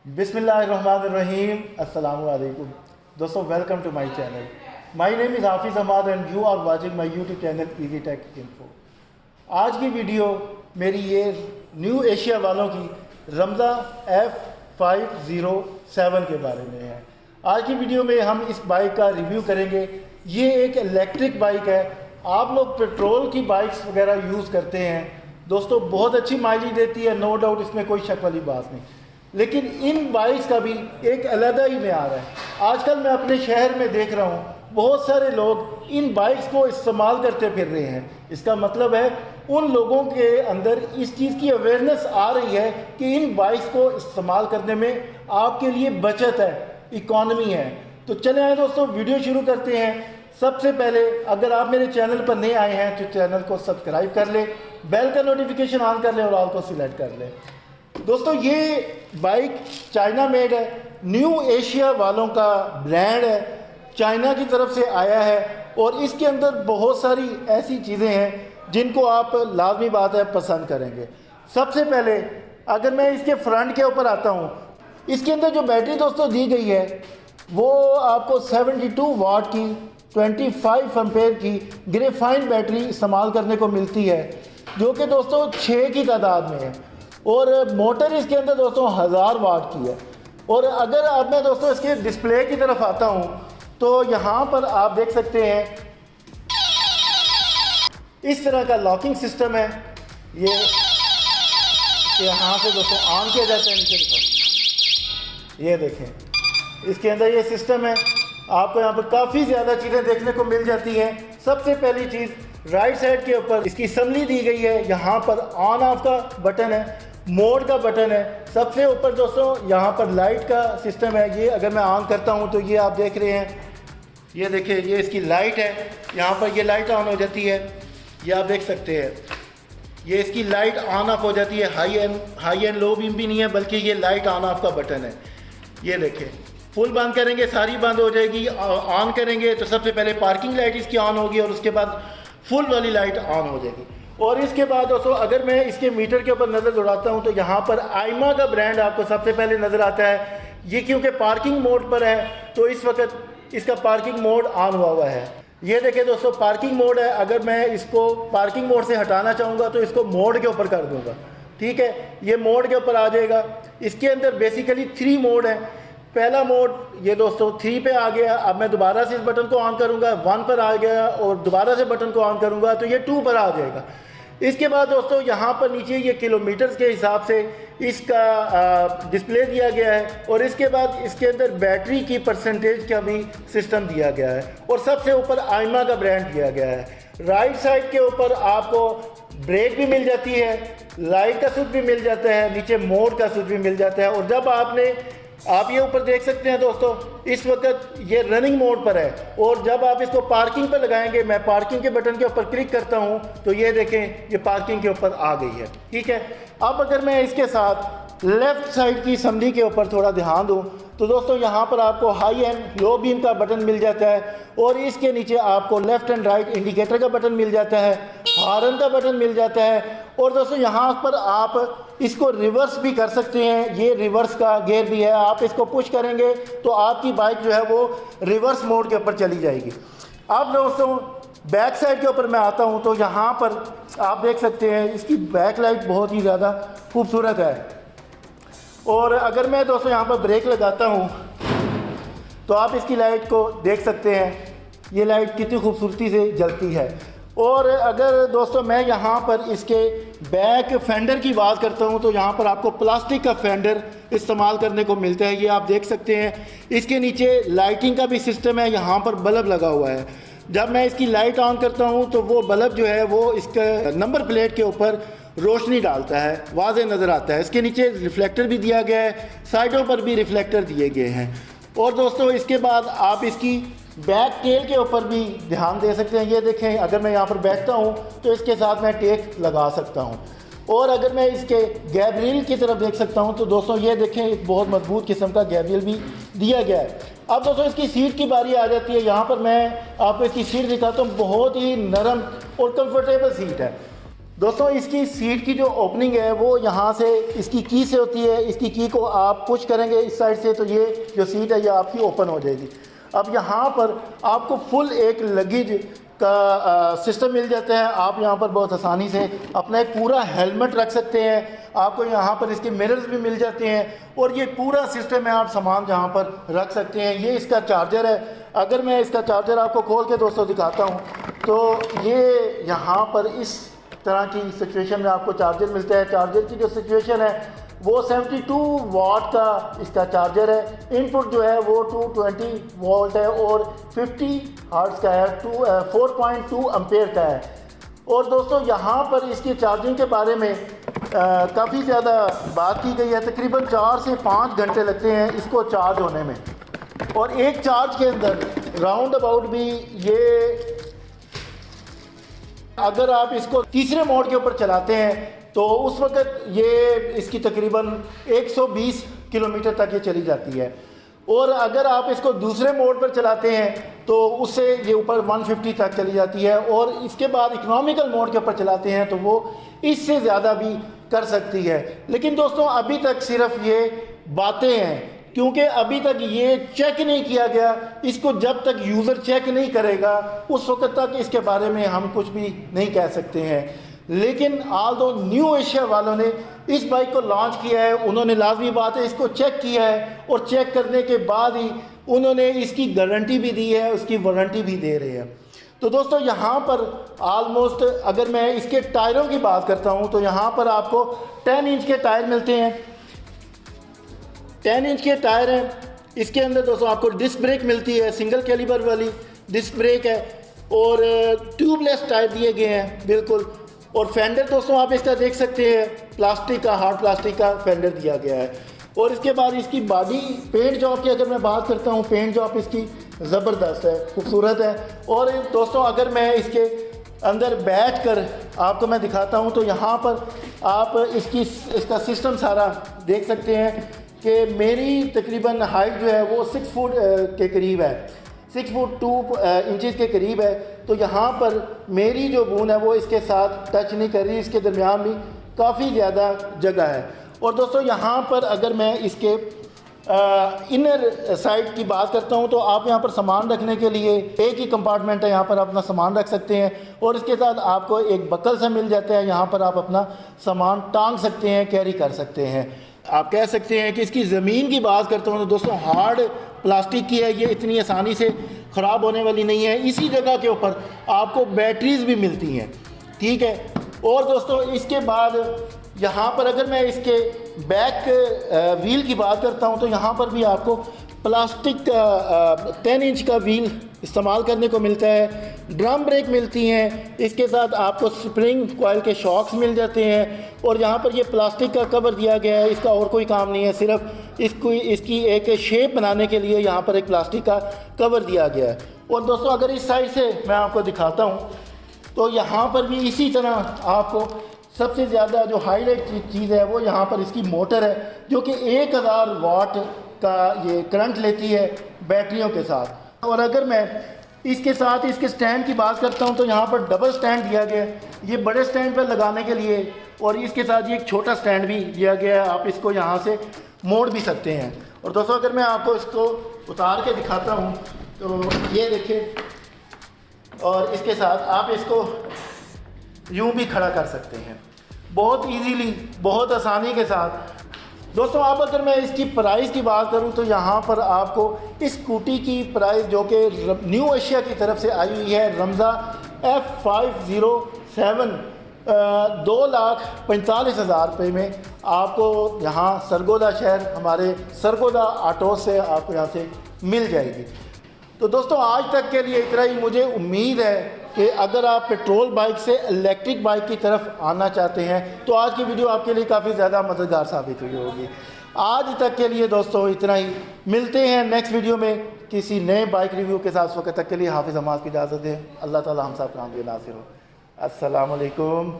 Bismillahirrahmanirrahim. Assalamu alaikum. दोस्तों welcome to my channel. My name is Hafiz Ahmed and you are watching my YouTube channel easy tech info. आज की video मेरी ये new Asia वालों की Ramza F507 के बारे में है. आज की वीडियो में हम इस बाइक का रिव्यू करेंगे. ये एक इलेक्ट्रिक बाइक है. आप लोग पेट्रोल की बाइक्स वगैरह यूज़ करते हैं दोस्तों, बहुत अच्छी माइलेज देती है, नो डाउट, इसमें कोई शक वाली बात नहीं. लेकिन इन बाइक्स का भी एक अलग ही मेयार है. आजकल मैं अपने शहर में देख रहा हूँ बहुत सारे लोग इन बाइक्स को इस्तेमाल करते फिर रहे हैं. इसका मतलब है उन लोगों के अंदर इस चीज़ की अवेयरनेस आ रही है कि इन बाइक्स को इस्तेमाल करने में आपके लिए बचत है, इकॉनमी है. तो चले आए दोस्तों, वीडियो शुरू करते हैं. सबसे पहले अगर आप मेरे चैनल पर नए आए हैं तो चैनल को सब्सक्राइब कर ले, बेल का नोटिफिकेशन ऑन कर ले और ऑल को सिलेक्ट कर ले. दोस्तों ये बाइक चाइना मेड है, न्यू एशिया वालों का ब्रांड है, चाइना की तरफ से आया है और इसके अंदर बहुत सारी ऐसी चीज़ें हैं जिनको आप लाजमी बात है पसंद करेंगे. सबसे पहले अगर मैं इसके फ्रंट के ऊपर आता हूँ, इसके अंदर जो बैटरी दोस्तों दी गई है वो आपको 72 वाट की 25 एम्पेयर की ग्रेफाइन बैटरी इस्तेमाल करने को मिलती है, जो कि दोस्तों 6 की तादाद में है. और मोटर इसके अंदर दोस्तों 1000 वाट की है. और अगर अब मैं दोस्तों इसके डिस्प्ले की तरफ आता हूं तो यहाँ पर आप देख सकते हैं इस तरह का लॉकिंग सिस्टम है. ये यहाँ से दोस्तों ऑन किया जाता है नीचे की तरफ. ये देखें इसके अंदर ये सिस्टम है. आपको यहाँ पर काफ़ी ज़्यादा चीज़ें देखने को मिल जाती हैं. सबसे पहली चीज़, राइट साइड के ऊपर इसकी असम्बली दी गई है. यहाँ पर ऑन ऑफ का बटन है, मोड का बटन है. सबसे ऊपर दोस्तों यहाँ पर लाइट का सिस्टम है. ये अगर मैं ऑन करता हूँ तो ये आप देख रहे हैं, ये देखिए ये इसकी लाइट है. यहाँ पर ये लाइट ऑन हो जाती है, ये आप देख सकते हैं. ये इसकी लाइट ऑन ऑफ हो जाती है. हाई एंड लो बीम भी नहीं है, बल्कि ये लाइट ऑन ऑफ का बटन है. ये देखें, फुल बंद करेंगे सारी बंद हो जाएगी. ऑन करेंगे तो सबसे पहले पार्किंग लाइट इसकी ऑन होगी और उसके बाद फुल वाली लाइट ऑन हो जाएगी. और इसके बाद दोस्तों अगर मैं इसके मीटर के ऊपर नज़र दौड़ाता हूं तो यहाँ पर आइमा का ब्रांड आपको सबसे पहले नज़र आता है. ये क्योंकि पार्किंग मोड पर है तो इस वक्त इसका पार्किंग मोड ऑन हुआ है. ये देखिए दोस्तों पार्किंग मोड है. अगर मैं इसको पार्किंग मोड से हटाना चाहूँगा तो इसको मोड के ऊपर कर दूँगा. ठीक है, ये मोड के ऊपर आ जाएगा. इसके अंदर बेसिकली 3 मोड है. पहला मोड ये दोस्तों 3 पे आ गया. अब मैं दोबारा से इस बटन को ऑन करूंगा, 1 पर आ गया और दोबारा से बटन को ऑन करूंगा तो ये 2 पर आ जाएगा. इसके बाद दोस्तों यहाँ पर नीचे ये किलोमीटर्स के हिसाब से इसका डिस्प्ले दिया गया है. और इसके बाद इसके अंदर बैटरी की परसेंटेज का भी सिस्टम दिया गया है. और सबसे ऊपर आइमा का ब्रांड दिया गया है. राइट साइड के ऊपर आपको ब्रेक भी मिल जाती है, लाइट का स्विच भी मिल जाता है, नीचे मोड का स्विच भी मिल जाता है. और जब आप ये ऊपर देख सकते हैं दोस्तों, इस वक्त ये रनिंग मोड पर है. और जब आप इसको पार्किंग पर लगाएंगे, मैं पार्किंग के बटन के ऊपर क्लिक करता हूं तो ये देखें ये पार्किंग के ऊपर आ गई है. ठीक है, अब अगर मैं इसके साथ लेफ़्ट साइड की असम्बली के ऊपर थोड़ा ध्यान दूं तो दोस्तों यहाँ पर आपको हाई एंड लो बीम का बटन मिल जाता है. और इसके नीचे आपको लेफ़्ट एंड राइट इंडिकेटर का बटन मिल जाता है, हॉर्न का बटन मिल जाता है. और दोस्तों यहाँ पर आप इसको रिवर्स भी कर सकते हैं. ये रिवर्स का गियर भी है. आप इसको पुश करेंगे तो आपकी बाइक जो है वो रिवर्स मोड के ऊपर चली जाएगी. अब दोस्तों बैक साइड के ऊपर मैं आता हूँ तो यहाँ पर आप देख सकते हैं इसकी बैक लाइट बहुत ही ज़्यादा खूबसूरत है. और अगर मैं दोस्तों यहाँ पर ब्रेक लगाता हूँ तो आप इसकी लाइट को देख सकते हैं, ये लाइट कितनी खूबसूरती से जलती है. और अगर दोस्तों मैं यहाँ पर इसके बैक फेंडर की बात करता हूँ तो यहाँ पर आपको प्लास्टिक का फेंडर इस्तेमाल करने को मिलता है. ये आप देख सकते हैं. इसके नीचे लाइटिंग का भी सिस्टम है, यहाँ पर बल्ब लगा हुआ है. जब मैं इसकी लाइट ऑन करता हूँ तो वो बल्ब जो है वो इसका नंबर प्लेट के ऊपर रोशनी डालता है, वाज़े नज़र आता है. इसके नीचे रिफ्लेक्टर भी दिया गया है, साइडों पर भी रिफ्लेक्टर दिए गए हैं. और दोस्तों इसके बाद आप इसकी बैक टेल के ऊपर भी ध्यान दे सकते हैं. ये देखें, अगर मैं यहाँ पर बैठता हूँ तो इसके साथ मैं टेक लगा सकता हूँ. और अगर मैं इसके गैब्रियल की तरफ देख सकता हूँ तो दोस्तों ये देखें एक बहुत मजबूत किस्म का गैब्रियल भी दिया गया है. अब दोस्तों इसकी सीट की बारी आ जाती है. यहाँ पर मैं आपको इसकी सीट दिखाता हूँ. बहुत ही नरम और कंफर्टेबल सीट है. दोस्तों इसकी सीट की जो ओपनिंग है वो यहाँ से इसकी की से होती है। इसकी की को आप पुश करेंगे इस साइड से तो ये जो सीट है ये आपकी ओपन हो जाएगी। अब यहाँ पर आपको फुल एक लगेज का सिस्टम मिल जाता है। आप यहाँ पर बहुत आसानी से अपना एक पूरा हेलमेट रख सकते हैं। आपको यहाँ पर इसके मिरर्स भी मिल जाते हैं और ये पूरा सिस्टम है, आप सामान जहाँ पर रख सकते हैं। ये इसका चार्जर है। अगर मैं इसका चार्जर आपको खोल के दोस्तों दिखाता हूँ तो ये यहाँ पर इस तरह की सिचुएशन में आपको चार्जर मिलता है। चार्जर की जो सिचुएशन है वो 72 वाट का इसका चार्जर है। इनपुट जो है वो 220 वोल्ट है और 50 हर्ट्ज़ का है, 4.2 एम्पेयर का है। और दोस्तों यहाँ पर इसकी चार्जिंग के बारे में काफ़ी ज़्यादा बात की गई है। तकरीबन 4 से 5 घंटे लगते हैं इसको चार्ज होने में और एक चार्ज के अंदर राउंड अबाउट भी ये, अगर आप इसको तीसरे मोड के ऊपर चलाते हैं तो उस वक्त ये इसकी तकरीबन 120 किलोमीटर तक ये चली जाती है। और अगर आप इसको दूसरे मोड पर चलाते हैं तो उससे ये ऊपर 150 तक चली जाती है। और इसके बाद इकोनॉमिकल मोड के ऊपर चलाते हैं तो वो इससे ज़्यादा भी कर सकती है। लेकिन दोस्तों अभी तक सिर्फ ये बातें हैं, क्योंकि अभी तक ये चेक नहीं किया गया। इसको जब तक यूज़र चेक नहीं करेगा उस वक्त तक इसके बारे में हम कुछ भी नहीं कह सकते हैं। लेकिन आल्दो न्यू एशिया वालों ने इस बाइक को लॉन्च किया है, उन्होंने लाजमी बात है इसको चेक किया है और चेक करने के बाद ही उन्होंने इसकी गारंटी भी दी है, उसकी वारंटी भी दे रहे हैं। तो दोस्तों यहाँ पर आलमोस्ट अगर मैं इसके टायरों की बात करता हूँ तो यहाँ पर आपको 10 इंच के टायर मिलते हैं। 10 इंच के टायर हैं। इसके अंदर दोस्तों आपको डिस्क ब्रेक मिलती है, सिंगल कैलिबर वाली डिस्क ब्रेक है और ट्यूबलेस टायर दिए गए हैं बिल्कुल। और फेंडर दोस्तों आप इसका देख सकते हैं, प्लास्टिक का, हार्ड प्लास्टिक का फेंडर दिया गया है। और इसके बाद इसकी बॉडी पेंट जॉब की अगर मैं बात करता हूँ, पेंट जॉब इसकी ज़बरदस्त है, खूबसूरत है। और दोस्तों अगर मैं इसके अंदर बैठकर आपको मैं दिखाता हूँ तो यहाँ पर आप इसका सिस्टम सारा देख सकते हैं कि मेरी तकरीबन हाइट जो है वो 6 फुट के करीब है, 6 फुट 2 इंचज़ के करीब है। तो यहाँ पर मेरी जो बून है वो इसके साथ टच नहीं कर रही, इसके दरमियान भी काफ़ी ज़्यादा जगह है। और दोस्तों यहाँ पर अगर मैं इसके इनर साइड की बात करता हूँ तो आप यहाँ पर सामान रखने के लिए एक ही कंपार्टमेंट है, यहाँ पर अपना सामान रख सकते हैं। और इसके साथ आपको एक बकल सा मिल जाता है, यहाँ पर आप अपना सामान टांग सकते हैं, कैरी कर सकते हैं। आप कह सकते हैं कि इसकी ज़मीन की बात करता हूँ तो दोस्तों हार्ड प्लास्टिक की है, ये इतनी आसानी से ख़राब होने वाली नहीं है। इसी जगह के ऊपर आपको बैटरीज भी मिलती हैं, ठीक है। और दोस्तों इसके बाद यहाँ पर अगर मैं इसके बैक व्हील की बात करता हूँ तो यहाँ पर भी आपको प्लास्टिक का 10 इंच का व्हील इस्तेमाल करने को मिलता है। ड्रम ब्रेक मिलती हैं, इसके साथ आपको स्प्रिंग कॉइल के शॉक्स मिल जाते हैं। और यहाँ पर ये प्लास्टिक का कवर दिया गया है, इसका और कोई काम नहीं है, सिर्फ इसकी एक शेप बनाने के लिए यहाँ पर एक प्लास्टिक का कवर दिया गया है। और दोस्तों अगर इस साइड से मैं आपको दिखाता हूँ तो यहाँ पर भी इसी तरह आपको सबसे ज़्यादा जो हाईलाइट चीज़ है वो यहाँ पर इसकी मोटर है, जो कि 1000 वाट का ये करंट लेती है बैटरियों के साथ। और अगर मैं इसके साथ इसके स्टैंड की बात करता हूँ तो यहाँ पर डबल स्टैंड दिया गया है, ये बड़े स्टैंड पर लगाने के लिए, और इसके साथ ये एक छोटा स्टैंड भी दिया गया है, आप इसको यहाँ से मोड़ भी सकते हैं। और दोस्तों अगर मैं आपको इसको उतार के दिखाता हूँ तो ये देखिए, और इसके साथ आप इसको यूँ भी खड़ा कर सकते हैं बहुत इजीली, बहुत आसानी के साथ। दोस्तों अब अगर मैं इसकी प्राइस की बात करूं तो यहाँ पर आपको इस स्कूटी की प्राइस जो कि न्यू एशिया की तरफ से आई हुई है, रमज़ा F507, 2,45,000 रुपये में आपको यहाँ सरगोदा शहर हमारे सरगोदा ऑटो से आपको यहाँ से मिल जाएगी। तो दोस्तों आज तक के लिए इतना ही। मुझे उम्मीद है कि अगर आप पेट्रोल बाइक से इलेक्ट्रिक बाइक की तरफ आना चाहते हैं तो आज की वीडियो आपके लिए काफ़ी ज़्यादा मददगार साबित हुई होगी। आज तक के लिए दोस्तों इतना ही, मिलते हैं नेक्स्ट वीडियो में किसी नए बाइक रिव्यू के साथ। उस वक्त तक के लिए हाफिज़ हमाद की इजाज़त दें। अल्लाह ताला हम सब काम के नासिर हो। अस्सलाम वालेकुम।